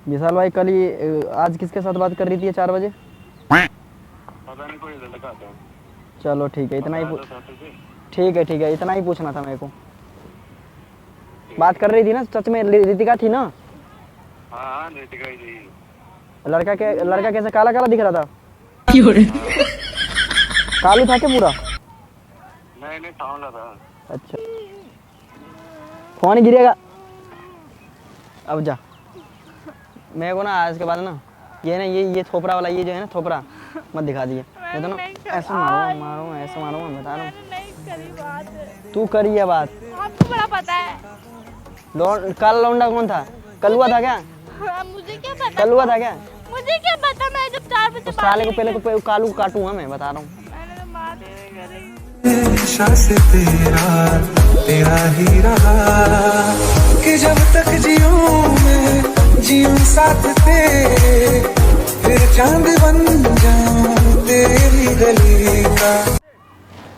विशाल भाई कल ही आज किसके साथ बात कर रही थी 4 बजे? पता नहीं, कोई लड़का था। चलो ठीक है, इतना ही बताया तो था तुझे। ठीक है, इतना ही पूछना था मेरे को। बात कर रही थी ना सच में, रितिका थी ना? हाँ रितिका ही थी। लड़का कैसे काला काला दिख रहा था? हाँ, कालू था क्या पूरा? नहीं सांवला था। अच्छा, फोन गिरेगा अब जा। मेरे को ना आज के बाद ना ये थोपड़ा वाला, ये जो है ना थोपड़ा मत दिखा दिए। ये तो ना ऐसे मारो ऐसे मारो, मैं बता रहा हूँ। नहीं करी बात। तू करी है बात। आपको बड़ा पता है। काला लौंडा कौन था? कलुआ था क्या? मुझे क्या पता? कलुआ था क्या? मुझे क्या पता, मैं जब 4 बजे उस साले को पहले तो कालू काटूंगा मैं, बता रहा हूँ। मैंने तो मार दी। नशा से तेरा ही रहा कि जब तक जियूं मैं जियूं साथ तेरे, फिर चांद बन जाऊं तेरी गली का।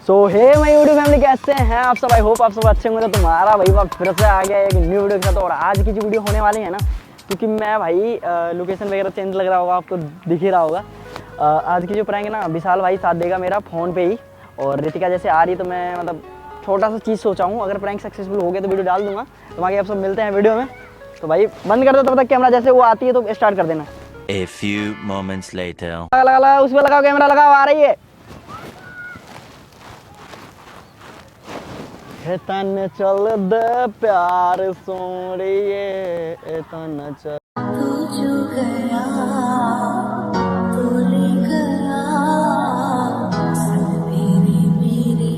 सो हे माय यूट्यूब फैमिली, कैसे हैं आप सब? आई होप आप सब अच्छे होंगे। तो तुम्हारा भाई बाप फिर से आ गया एक न्यू वीडियो के साथ। और आज की जो वीडियो होने वाली है ना, क्योंकि मैं भाई लोकेशन वगैरह चेंज लग रहा होगा आपको, दिख ही रहा होगा। आज की जो प्रैंक है ना, विशाल भाई साथ देगा मेरा फ़ोन पे ही। और रितिका जैसे आ रही तो मैं मतलब छोटा सा चीज़ सोचा हूँ, अगर प्रैंक सक्सेसफुल हो गया तो वीडियो डाल दूंगा। तो बाकी आप सब मिलते हैं वीडियो में। तो भाई बंद कर दो तब तक कैमरा, जैसे वो आती है तो स्टार्ट कर देना। A few moments later. लगा उस पर लगाओ कैमरा, लगाओ, आ रही है। तन चल दे प्यार सोनिए, तन चल। तू जो गया तू ले गया संग मेरे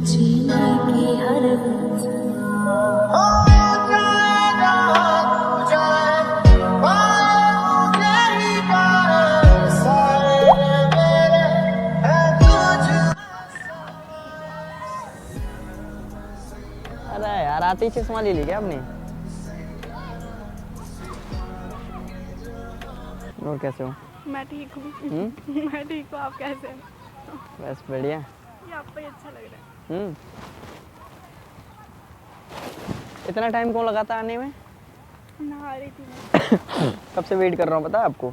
जीने की हर अरे यार आते ही चश्मा ले ली क्या आपने? और कैसे हो? मैं ठीक हूँ। मैं ठीक हूँ, आप कैसे हैं? बस बढ़िया। ये आपको ही अच्छा लग रहा है। इतना टाइम कौन लगाता आने में? नहा रही थी मैं। कब से वेट कर रहा हूँ पता है आपको?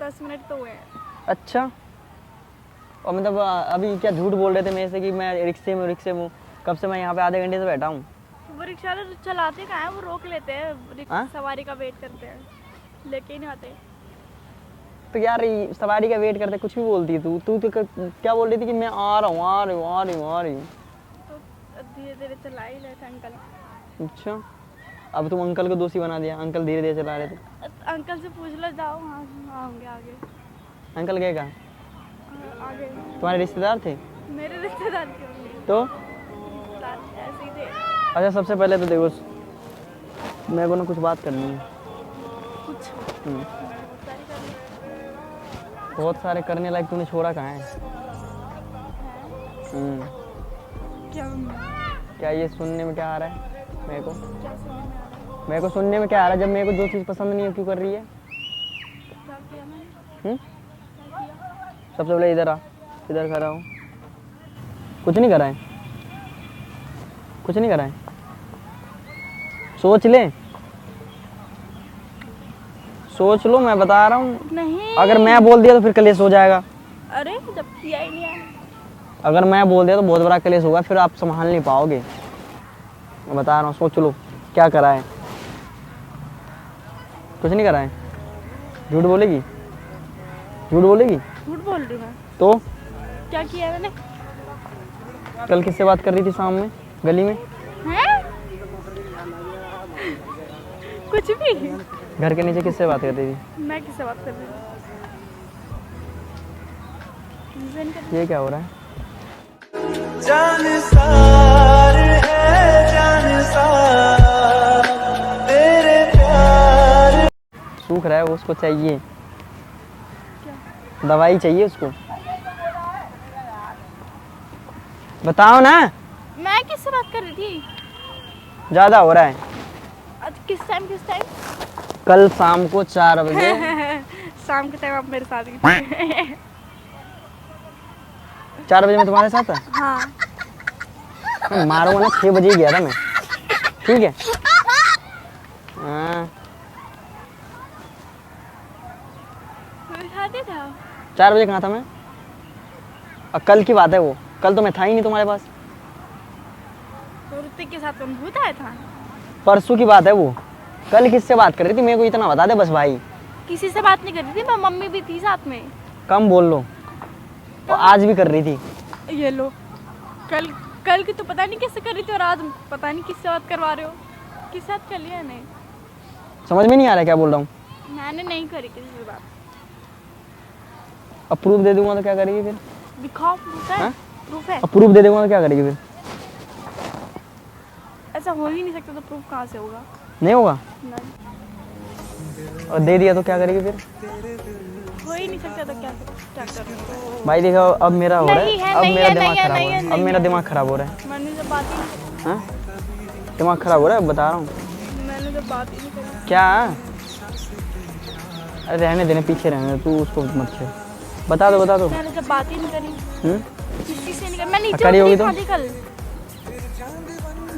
10 मिनट तो हुए हैं। अच्छा, और मतलब अभी क्या झूठ बोल रहे थे मेरे से कि मैं रिक्शे में हूँ? कब से मैं यहाँ पे आधे घंटे से बैठा हूँ। वो रिक्शा चलाते कहाँ है, वो रोक लेते हैं। हाँ? सवारी का वेट करते हैं, लेके ही नहीं आते। तो यार सवारी का वेट करते कुछ भी बोलती है तू तो क्या बोल रही थी कि मैं आ रहा हूँ। तो धीरे धीरे चला ही रहे थे अंकल। अच्छा, अब तुम अंकल को दोषी बना दिया। अंकल धीरे धीरे चला रहे थे। अंकल से पूछ लो, जाओ। हाँ होंगे आगे। अंकल गए कहाँ? आगे तुम्हारे रिश्तेदार थे? मेरे रिश्तेदार क्यों नहीं? तो रिश्तेदार ऐसे ही थे। अच्छा, सबसे पहले तो देखो मेरे को ना कुछ बात करनी है। कुछ हम्म, बहुत सारी करनी बहुत सारे करने लायक तूने छोड़ा कहाँ है? है। क्या क्या ये सुनने में क्या आ रहा है मेरे को? क्या सुनने में आ रहा है? मेरे को सुनने में क्या आ रहा है? जब मेरे को जो चीज़ पसंद नहीं है क्यों कर रही है? क्या किया मैंने? हम्म? क्या किया? सबसे पहले इधर आ, इधर खड़ा हो। कुछ नहीं करा है, कुछ नहीं करा है। सोच ले, सोच लो, मैं बता रहा हूँ। नहीं। अगर मैं बोल दिया तो फिर कलेश हो जाएगा। अरे जब किया ही नहीं है। अगर मैं बोल दिया तो बहुत बड़ा कलेश होगा, फिर आप संभाल नहीं पाओगे। मैं बता रहा हूँ, सोच लो क्या करा है। कुछ नहीं करा है। झूठ बोलेगी? झूठ बोलेगी? झूठ बोल रही मैं? तो क्या किया मैंने? कल किससे बात कर रही थी शाम में गली में? हैं? कुछ भी। घर के नीचे किससे बात करती थी? मैं किससे बात कर रही हूँ? Reason क्या? ये क्या हो रहा है? जानसार है जानसार तेरे प्यार। सूख रहा है, उसको चाहिए क्या? दवाई, चाहिए उसको। बताओ ना। मैं किससे बात कर रही थी? ज्यादा हो रहा है। आज किस टाइम? कल शाम को 4 बजे। शाम के टाइम आप मेरे साथ ही थे। 4 बजे मैं तुम्हारे साथ था। हाँ। मैं मारूंगा ना, 6 बजे ही गया था मैं। ठीक है? हाँ, तो दिखाते था 4 बजे कहाँ था मैं? और कल की बात है वो, कल तो मैं था ही नहीं तुम्हारे पास। तो ऋतिक के साथ कौन भूत आया था? परसों की बात है वो। कल किससे बात कर रही थी मेरे को इतना बता दे बस भाई। किसी से बात नहीं कर रही थी मैं, मम्मी भी थी साथ में। कम बोल लो। और आज भी कर रही थी। ये लो, कल कल की तो पता नहीं किससे कर रही थी और आज पता नहीं किससे बात करवा रहे हो। किस साथ कर लिया नहीं? समझ में नहीं आ रहा क्या बोल रहा हूँ। मैंने नहीं करी किसी से बात। अब प्रूफ दे दूंगा तो क्या करेगी फिर? दिखाओ, प्रूफ है? हाँ? प्रूफ है? अब प्रूफ दे दूंगा तो क्या करेगी फिर? ऐसा हो ही नहीं सकता, तो प्रूफ कहाँ से होगा? नहीं होगा। नहीं और दे दिया तो क्या करेगी फिर? हो ही नहीं सकता, तो क्या करूँ? भाई देखो अब मेरा हो रहा नहीं है, है, अब नहीं मेरा है, दिमाग नहीं है, खराब हो नहीं रहा है, है, अब नहीं मेरा है। दिमाग खराब हो रहा है। मैंने जब बात ही नहीं हाँ? दिमाग खराब हो रहा है बता रहा हूँ। मैंने जब बात ही नहीं करी। क्या? अरे रहने देने, पीछे रहने दे, तू उसको मत छेड़। बता दो बता दो। मैंने जब बात ही नहीं करी, किसी से नहीं करी। मैं नीचे करी होगी उतरी तो? कहाँ थी कल?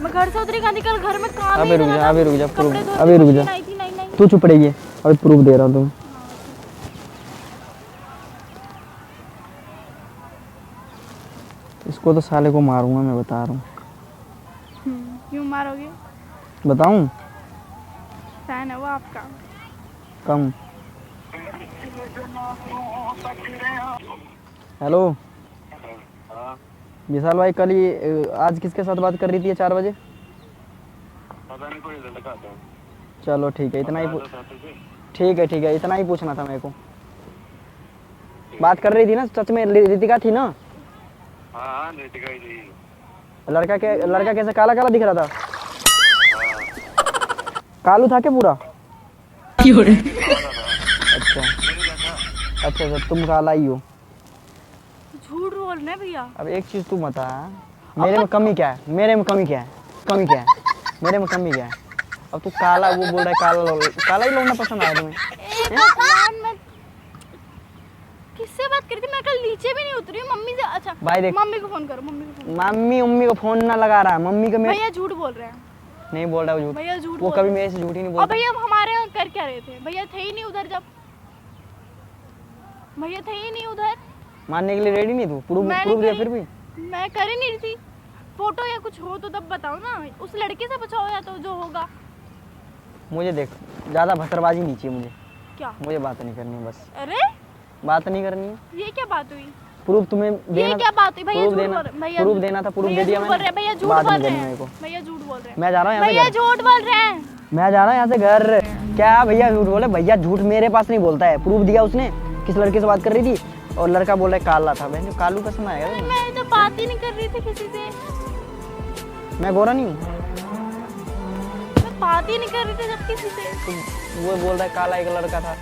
मैं घर से उतरी कहाँ थी कल? घर में काम अबे ही रुक इतना जा, था। अबे रुक जा, कपड़े प्रूफ, धोने अबे रुक जा। मशीन आई थी, नहीं तू चुप रही है, अभी प्रूफ दे रहा हूँ तुम्हें। इसको तो साले को मारूंगा मैं, बता रहा हूँ। क्यों मारोगे? बताऊँ? फैन है वो आपका। कम। हेलो हाँ विशाल भाई, कल ही आज किसके साथ बात कर रही थी 4 बजे? पता नहीं कोई लड़का था। चलो ठीक है, इतना ही बता दो साथी से। ठीक है, इतना ही पूछना था मेरे को। बात कर रही थी ना सच में, रितिका थी ना? हाँ ऋतिका ही थी। लड़का कैसे काला काला दिख रहा था? कालू था क्या पूरा? अच्छा अच्छा, तुम काला ही हो। झूठ बोल रहे हैं भैया। अब एक चीज तू बता, मेरे में कमी क्या है? मेरे में कमी क्या है? कमी क्या है मेरे में? कमी क्या है? अब तू काला वो बोल रहा है, काला ही लोगों पसंद आया तुम्हें? भगवान, मैं किससे बात करी थी? मैं कल नीचे भी नहीं उतरी हूँ, मम्मी से। अच्छा भाई देख, मम्मी को फोन करो, मम्मी को फोन। मम्मी को फोन ना लगा रहा है, मम्मी को मैं भैया झूठ बोल रहे हैं, नहीं बोल रहा हूँ भैया झूठ। झूठ वो बोल कभी रहे मेरे से झूठ ही नहीं हैं। और बोलता। भैया हम यहाँ कर क्या रहे थे? भैया थे ही नहीं उधर, जब भैया थे ही नहीं उधर। मानने के लिए रेडी नहीं तू? प्रूफ मैंने प्रूफ दिया करी- फिर भी? मैं कर ही नहीं रही थी। फोटो या कुछ हो तो तब बताओ ना, उस लड़के से पूछो या तो जो होगा। मुझे देख, ज्यादा भसरबाजी नहीं चाहिए मुझे। क्या? मुझे बात नहीं करनी है बस। अरे बात नहीं करनी है। ये क्या बात हुई? प्रूफ तुम्हें ये देना, क्या बात हुई? भैया प्रूफ झूठ देना, बोल रहे भैया, प्रूफ देना था, प्रूफ दे दिया झूठ बोल रहे मैंने। हैं भैया, झूठ बात बोल नहीं रहे करनी मेरे हैं को। भैया, झूठ बोल रहे हैं मैं जा रहा हूँ यहाँ भैया, से घर। झूठ बोल रहे हैं। मैं जा रहा हूँ यहाँ से घर। क्या भैया झूठ बोले? भैया झूठ मेरे पास नहीं बोलता है। प्रूफ दिया उसने, किस लड़के से बात कर रही थी और लड़का बोल रहा है काला था। बहन कालू का समय आएगा। मैं तो बात ही नहीं कर रही थी किसी से, मैं गोरा नहीं हूँ। मैं बात ही नहीं कर रही थी जब किसी से। तो वो बोल रहा है काला एक लड़का था।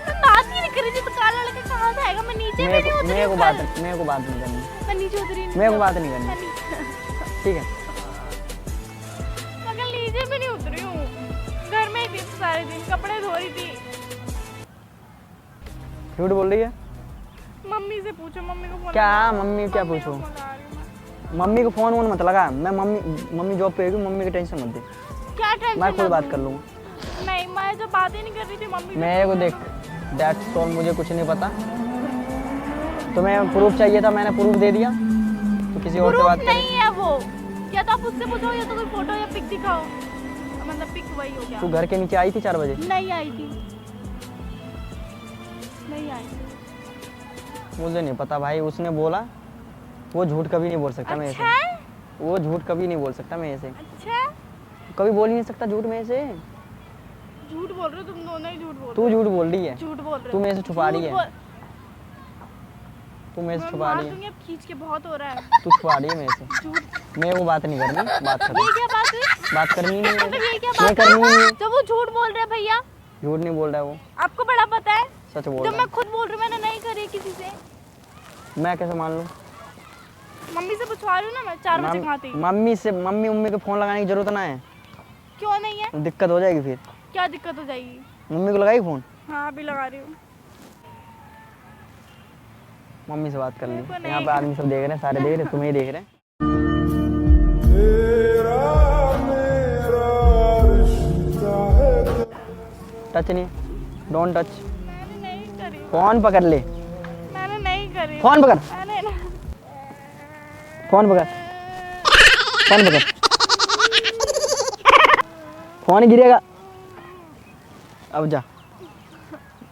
मैं बात ही नहीं कर रही थी, तो काला लड़का कहाँ से आएगा? मैं नीचे भी नहीं उतरी मेरे को हूँ बात कल। मेरे को बात नहीं करनी। मैं नीचे उतरी नहीं, मेरे को बात नहीं करनी। मैं नीचे- ठीक है, मैं कल नीचे भी नहीं उतरी हूँ, घर में ही थी सारे दिन, कपड़े धो रही थी। झूठ बोल रही है। मम्मी से पूछो, मम्मी को फोन क्या लगाओ। मम्मी क्या मम्मी को पूछूं? फोन लगा रही हूँ मैं। मम्मी को फोन वोन मत लगा। मैं मम्मी जॉब पे होगी, मम्मी की टेंशन मत दे। क्या टेंशन? मैं खुद बात कर लूँगा। नहीं, मैं जो बात ही नहीं कर रही थी मम्मी से। मेरे को देख, दैट्स ऑल, मुझे कुछ नहीं पता। तुम्हें प्रूफ चाहिए था, मैंने प्रूफ दे दिया। तो किसी और से प्रूफ बात करें। नहीं है वो, या तो आप उससे पूछो या तो कोई फोटो या पिक दिखाओ। मतलब पिक वही हो गया। तू घर के नीचे आई थी 4 बजे? नहीं आई थी, नहीं आई। मुझे नहीं पता भाई, उसने बोला। वो झूठ कभी नहीं बोल सकता मेरे अच्छा से। वो झूठ कभी नहीं बोल सकता मेरे से। अच्छा, कभी बोल ही नहीं सकता झूठ मेरे से। झूठ बोल रहे हो तुम दोनों ही, झूठ बोल तू झूठ बोल रही है। रहे हो। झूठ बोल रहे हो। तू मेरे से छुपा रही झूठ है। बोल- तू मेरे से मैं छुपा मार रही है। दूंगी अब, खींच के बहुत हो रहा है। तू छुपा रही है मेरे से। झूठ। मेरे को बात नहीं करनी, बात ये करनी। क्या बात हुई? बात करनी नहीं तो है। ये क्या मैं बात करनी नहीं है। है? जब वो झूठ बोल रहे हैं भैया, झूठ नहीं बोल रहा है वो, आपको बड़ा पता है। सच बोल जब रहा मैं खुद बोल रही हूँ, मैंने नहीं करी किसी से। है। मैं कैसे मान लूँ? मम्मी से पूछवा रही हूँ ना मैं, 4 बजे कहाँ थी? मम्मी को फोन लगाने की जरूरत ना है। क्यों नहीं है? दिक्कत हो जाएगी फिर। क्या दिक्कत हो जाएगी? मम्मी को लगाई फोन? हाँ अभी लगा रही हूँ। मम्मी से बात कर ली। मेरे को नहीं। यहाँ पे आदमी सब देख रहे हैं, सारे देख रहे हैं, तुम्हें ही देख रहे हैं। टच नहीं, डोंट टच। मैंने नहीं करी। फोन पकड़ ले, मैंने नहीं करी। फोन पकड़, मैंने ना। फोन पकड़, फोन पकड़, फोन गिरेगा। अब जा,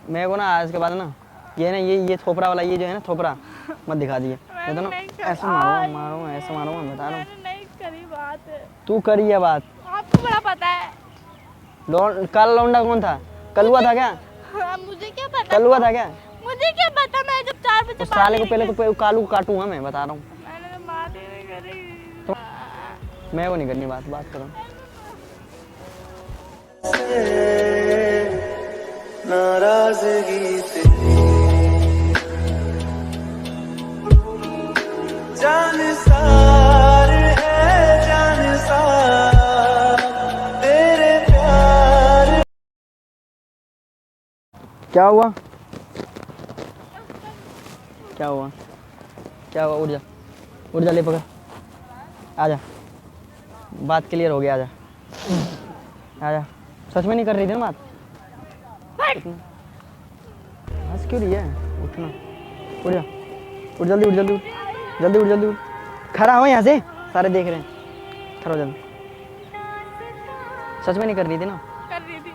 मेरे को ना आज के बाद ना ये ना ये थोपड़ा वाला ये जो है ना थोपड़ा मत दिखा दिए, मैंने ना नहीं करी। ऐसे मारूंगा ऐसे मारूंगा, मैं बता रहा हूँ। मैंने नहीं करी बात। तू करी है बात। आपको बड़ा पता है। कल लौंडा कौन था? कलुआ था क्या? हाँ, मुझे क्या पता। कलुआ था क्या? मुझे क्या पता, मैं जब 4 बजे उस साले को पहले तो कालू काटूंगा मैं, बता रहा हूँ। मैंने तो बात ही नहीं करी। तो मैं वो नहीं करनी बात करो। नाराजगी तेरी जानसार है, जानसार तेरे प्यार। क्या हुआ? क्या हुआ? क्या हुआ? उठ जा, ले पकड़, आजा, बात क्लियर हो गया, आजा, आजा। सच में नहीं कर रही थी ना बात? हंस क्यों रही है? उठना, उठ जा, उठ जल्दी, उठ जल्दी, जल्दी उठ, जल्दी उठ, खड़ा हो यहाँ से, सारे देख रहे हैं, खड़ा हो जल्दी। सच में नहीं कर रही थी ना? कर रही थी।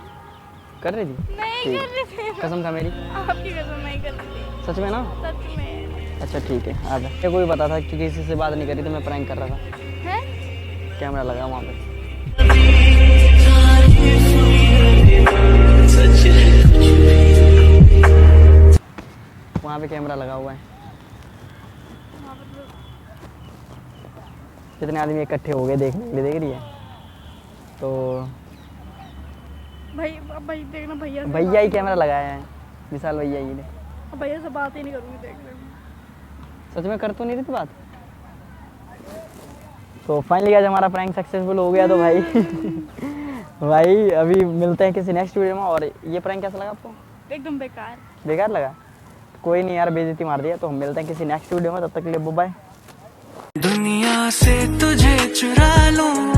कर रही थी? नहीं ठीक। कर रही थी। कसम खा मेरी, आपकी कसम नहीं कर रही थी। सच में ना? सच में। अच्छा ठीक है, आजा। मेरे को भी पता था कि किसी से बात नहीं करी तो मैं प्रैंक कर रहा था। हैं? कैमरा लगा वहाँ पे। वहाँ पे कैमरा लगा हुआ है। कितने आदमी इकट्ठे हो गए देखने के लिए, देख रही है? तो भाई देखना, भैया से भैया ही कैमरा लगाया है, विशाल भैया ही ने। भैया से बात ही नहीं करूँगी, देख लेना। सच में कर तो नहीं रही थी बात? तो फाइनली आज हमारा प्रैंक सक्सेसफुल हो गया। तो भाई भाई अभी मिलते हैं किसी नेक्स्ट वीडियो में। और ये प्रैंक कैसा लगा आपको? एकदम बेकार। बेकार लगा? कोई नहीं यार, बेइज्जती मार दिया। तो हम मिलते हैं किसी नेक्स्ट वीडियो में, तब तक के लिए बाय। दुनिया से तुझे चुरा लूं